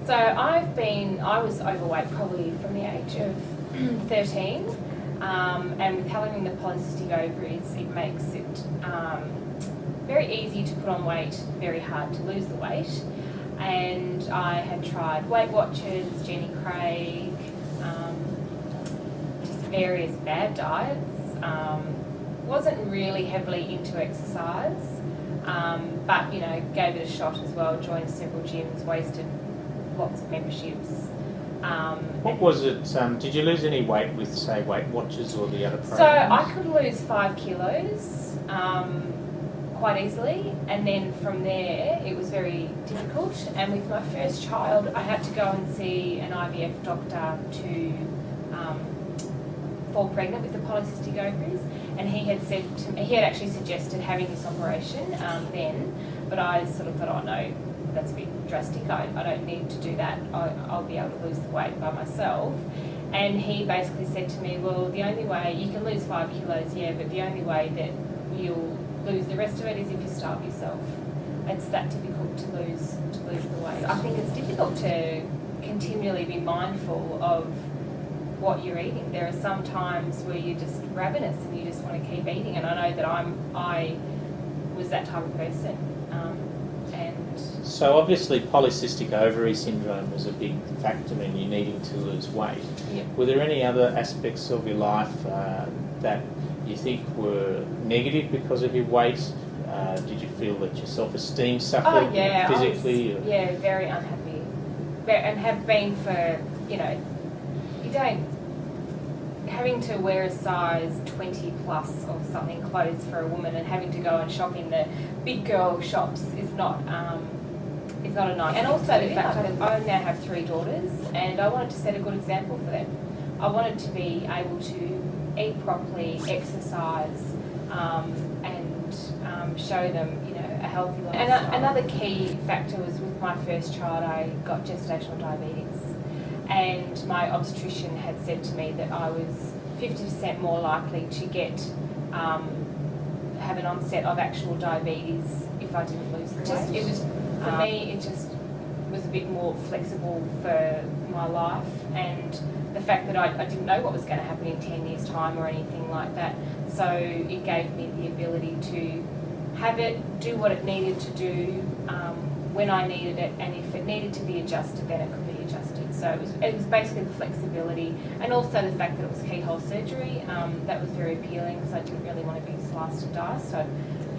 So I was overweight probably from the age of 13, and with having the polycystic ovaries, it makes it very easy to put on weight, very hard to lose the weight. And I had tried Weight Watchers, Jenny Craig, just various bad diets. Wasn't really heavily into exercise, but gave it a shot as well. Joined several gyms, wasted lots of memberships. What was it? Did you lose any weight with, say, Weight Watchers or the other programs? So I could lose 5 kilos quite easily, and then from there it was very difficult. And with my first child, I had to go and see an IVF doctor to fall pregnant with the polycystic ovaries, and he had actually suggested having this operation then, but I sort of thought, oh no, that's a bit drastic, I don't need to do that, I'll be able to lose the weight by myself. And he basically said to me, well, the only way, you can lose 5 kilos, yeah, but the only way that you'll lose the rest of it is if you starve yourself. It's that difficult to lose the weight. I think it's difficult to continually be mindful of what you're eating. There are some times where you're just ravenous and you just want to keep eating, and I know that I was that type of person. So obviously polycystic ovary syndrome was a big factor in you needing to lose weight. Yep. Were there any other aspects of your life that you think were negative because of your weight? Did you feel that your self-esteem suffered physically? I was, very unhappy. And have been for, you don't, having to wear a size 20 plus or something clothes for a woman and having to go and shop in the big girl shops is not a nice. And also the fact that I now have 3 daughters, and I wanted to set a good example for them. I wanted to be able to eat properly, exercise, and show them, a healthy lifestyle. And another key factor was with my first child, I got gestational diabetes. And my obstetrician had said to me that I was 50% more likely to have an onset of actual diabetes if I didn't lose the weight. It was, for me, it just was a bit more flexible for my life, and the fact that I didn't know what was going to happen in 10 years' time or anything like that. So it gave me the ability to have it, do what it needed to do when I needed it, and if it needed to be adjusted, then it could be adjusted. So it was basically the flexibility, and also the fact that it was keyhole surgery. That was very appealing because I didn't really want to be sliced and diced. So,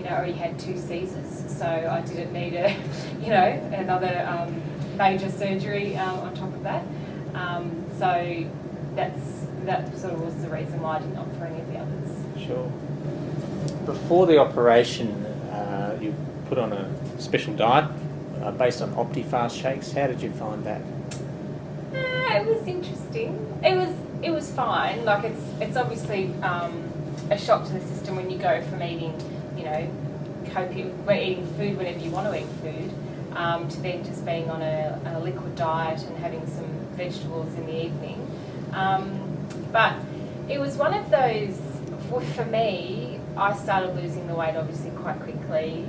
I already had 2 Caesars, so I didn't need another major surgery on top of that. So that sort of was the reason why I didn't opt for any of the others. Sure. Before the operation, you put on a special diet based on OptiFast shakes. How did you find that? It was interesting. It was fine. Like it's obviously a shock to the system when you go from eating, eating food whenever you want to eat food, to then just being on a liquid diet and having some vegetables in the evening. But it was one of those, for me, I started losing the weight obviously quite quickly.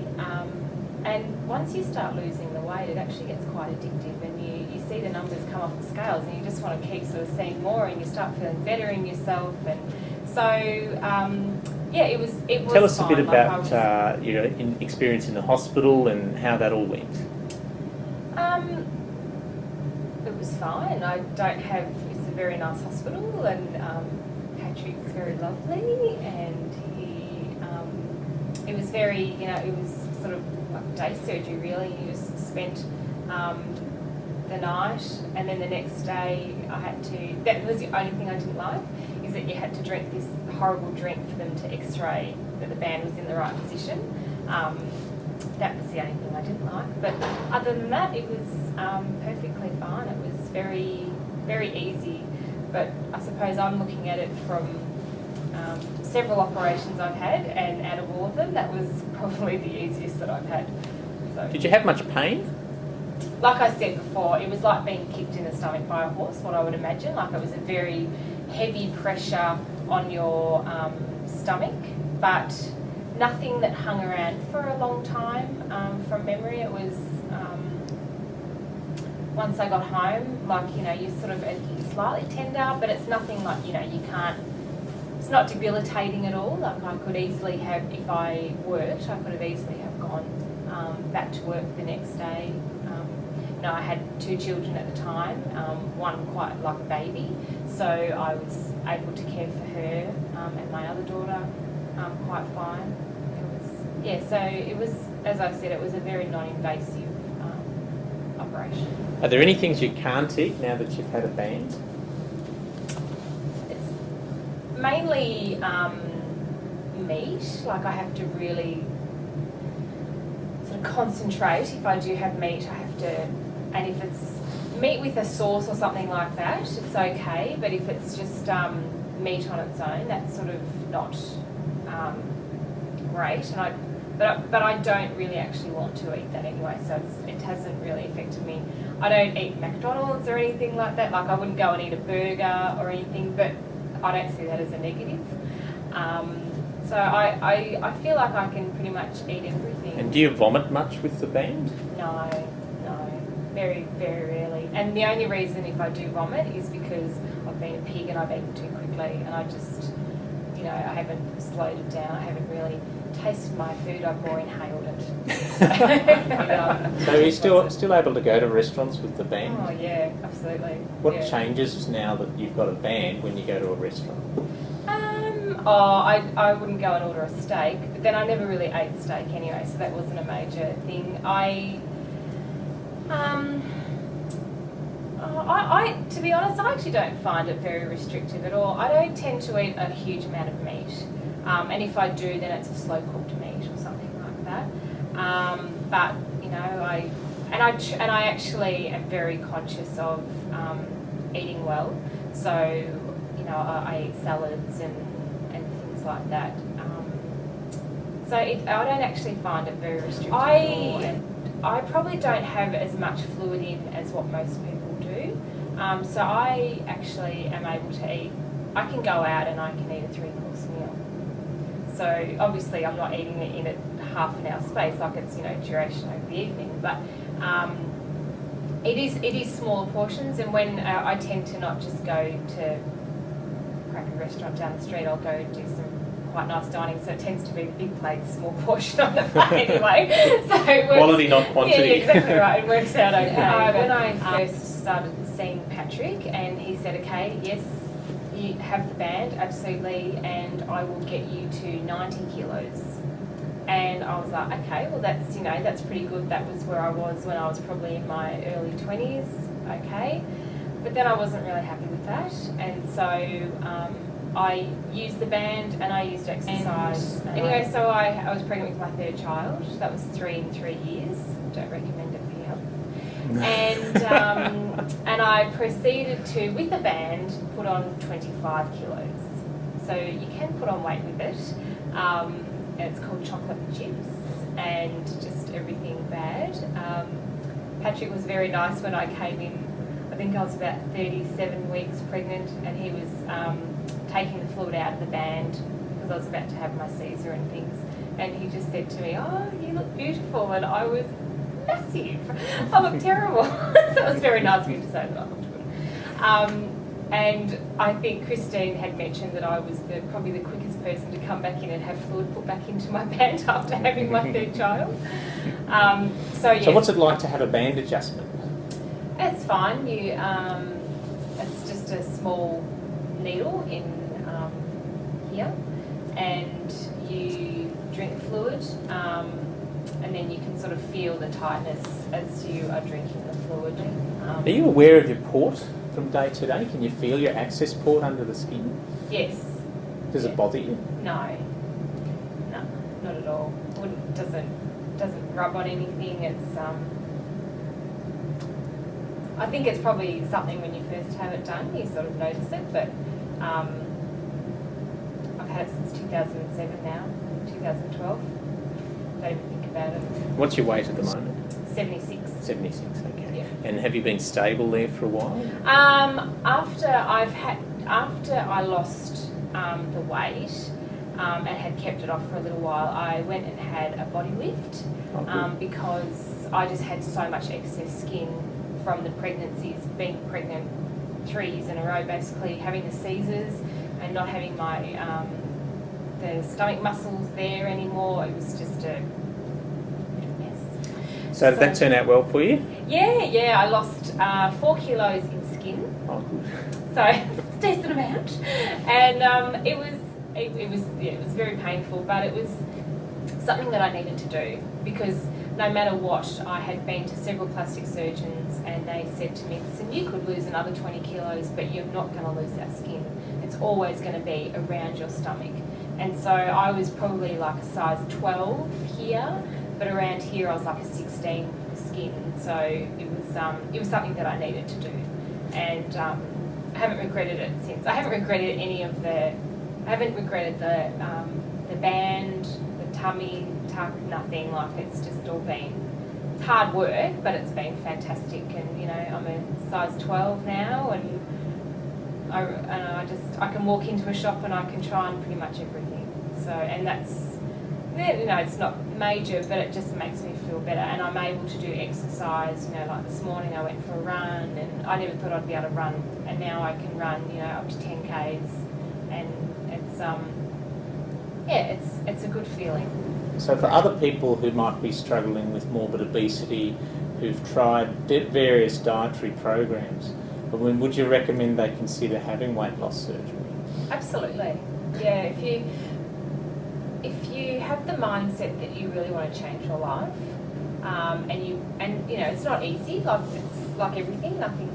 And once you start losing the weight, it actually gets quite addictive, and you see the numbers come off the scales, and you just want to keep sort of seeing more, and you start feeling better in yourself. And so, it was Tell us fine. a bit about your experience in the hospital and how that all went. It was fine. It's a very nice hospital, and Patrick's very lovely, and it was very, it was sort of like day surgery really. You just spent the night, and then the next day that was the only thing I didn't like, is that you had to drink this horrible drink for them to x-ray that the band was in the right position. That was the only thing I didn't like, but other than that it was perfectly fine. It was very, very easy, but I suppose I'm looking at it from several operations I've had, and out of all of them, that was probably the easiest that I've had. So, did you have much pain? Like I said before, it was like being kicked in the stomach by a horse, what I would imagine. Like it was a very heavy pressure on your stomach, but nothing that hung around for a long time from memory. It was once I got home, like, you know, you're sort of slightly tender, but it's nothing like, you know, you can't, it's not debilitating at all. Like, I could easily have, if I worked, I could have easily have gone back to work the next day. You know, I had 2 children at the time, one quite like a baby, so I was able to care for her and my other daughter quite fine. So it was, as I said, it was a very non-invasive operation. Are there any things you can't eat now that you've had a band? It's mainly meat. Like, I have to really sort of concentrate. If I do have meat, I have to, and if it's meat with a sauce or something like that, it's okay. But if it's just meat on its own, that's sort of not great. And but I don't really actually want to eat that anyway, so it hasn't really affected me. I don't eat McDonald's or anything like that. Like, I wouldn't go and eat a burger or anything, but I don't see that as a negative. So I feel like I can pretty much eat everything. And do you vomit much with the band? No, very, very rarely. And the only reason if I do vomit is because I've been a pig and I've eaten too quickly, and I just, you know, I haven't slowed it down. I haven't really tasted my food. I've more inhaled it. So are you still able to go to restaurants with the band? Oh yeah, absolutely. What changes now that you've got a band when you go to a restaurant? I wouldn't go and order a steak, but then I never really ate steak anyway, so that wasn't a major thing. To be honest, I actually don't find it very restrictive at all. I don't tend to eat a huge amount of meat, and if I do, then it's a slow cooked meat or something like that. But you know, I actually am very conscious of eating well. So you know, I eat salads and things like that. So I don't actually find it very restrictive at all. I probably don't have as much fluid in as what most people do. So I actually am able to eat, I can go out and I can eat a 3-course meal. So obviously I'm not eating it in a half an hour space, like it's, you know, duration over the evening, but it is smaller portions. And when I tend to not just go to crack a restaurant down the street, I'll go do some quite nice dining, so it tends to be the big plate, small portion on the plate anyway. So quality, not quantity. Yeah, exactly right. It works out okay. When I first started seeing Patrick, and he said, okay, yes, you have the band, absolutely, and I will get you to 90 kilos. And I was like, okay, well that's, you know, that's pretty good. That was where I was when I was probably in my early 20s, okay. But then I wasn't really happy with that, and so I used the band and I used exercise. Anyway, so I was pregnant with my 3rd child. That was 3 in 3 years. Don't recommend it for your health. And I proceeded to, with the band, put on 25 kilos. So you can put on weight with it. And it's called chocolate and chips and just everything bad. Patrick was very nice when I came in. I think I was about 37 weeks pregnant, and he was taking the fluid out of the band because I was about to have my Caesar and things, and he just said to me, oh, you look beautiful, and I was massive. I looked terrible. So it was very nice of him to say that I looked good. And I think Christine had mentioned that I was probably the quickest person to come back in and have fluid put back into my band after having my 3rd child. So what's it like to have a band adjustment? It's fine. It's just a small needle in here, and you drink fluid, and then you can sort of feel the tightness as you are drinking the fluid. Are you aware of your port from day to day? Can you feel your access port under the skin? Yes. Does it bother you? No, not at all. Doesn't rub on anything. It's I think it's probably something when you first have it done, you sort of notice it, but I've had it since 2007 now, 2012. Don't even think about it. What's your weight at the moment? 76. 76, okay. Yeah. And have you been stable there for a while? After I lost the weight and had kept it off for a little while, I went and had a body lift because I just had so much excess skin from the pregnancies, being pregnant 3 years in a row, basically having the Caesars and not having my the stomach muscles there anymore. It was just a mess. So did that turn out well for you? Yeah, I lost 4 kilos in skin. Oh, good. So a decent amount, and it was very painful, but it was something that I needed to do, because no matter what, I had been to several plastic surgeons and they said to me, listen, you could lose another 20 kilos, but you're not going to lose that skin. It's always going to be around your stomach. And so I was probably like a size 12 here, but around here I was like a 16 skin. So it was something that I needed to do, and I haven't regretted it since. I haven't regretted the band, the tummy tuck, nothing. Like, it's just all been, it's hard work, but it's been fantastic. And I'm a size 12 now, and I can walk into a shop and I can try on pretty much everything. So, and that's, it's not major, but it just makes me feel better. And I'm able to do exercise. Like this morning I went for a run, and I never thought I'd be able to run, and now I can run, up to 10 Ks, and it's a good feeling. So for other people who might be struggling with morbid obesity, who've tried various dietary programs, would you recommend they consider having weight loss surgery? Absolutely. Yeah, if you have the mindset that you really want to change your life, and it's not easy. Like, it's like everything, nothing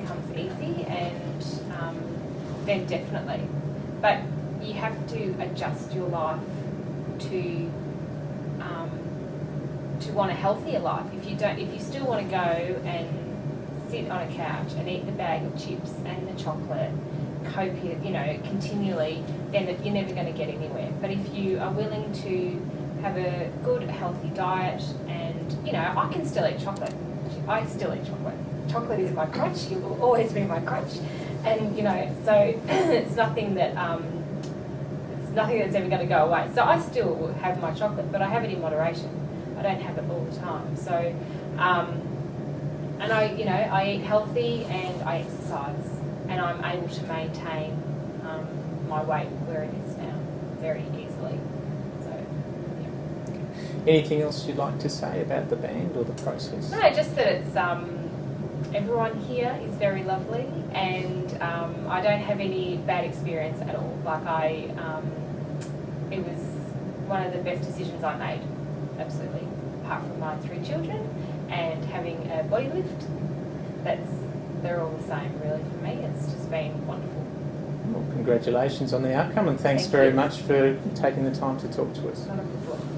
comes easy, and then definitely. But you have to adjust your life to want a healthier life. If you still want to go and sit on a couch and eat the bag of chips and the chocolate, continually, then you're never going to get anywhere. But if you are willing to have a good, healthy diet, and I can still eat chocolate. I still eat chocolate. Chocolate is my crutch. It will always be my crutch, and so it's nothing that's ever going to go away. So I still have my chocolate, but I have it in moderation. I don't have it all the time. So, and I eat healthy and I exercise, and I'm able to maintain my weight where it is now very easily. So, yeah. Anything else you'd like to say about the band or the process? No, just that it's everyone here is very lovely, and I don't have any bad experience at all. Like, it was one of the best decisions I made, absolutely. Apart from my 3 children and having a body lift, they're all the same really for me. It's just been wonderful. Well, congratulations on the outcome, and thanks Thank very you. much for taking the time to talk to us. Not a problem.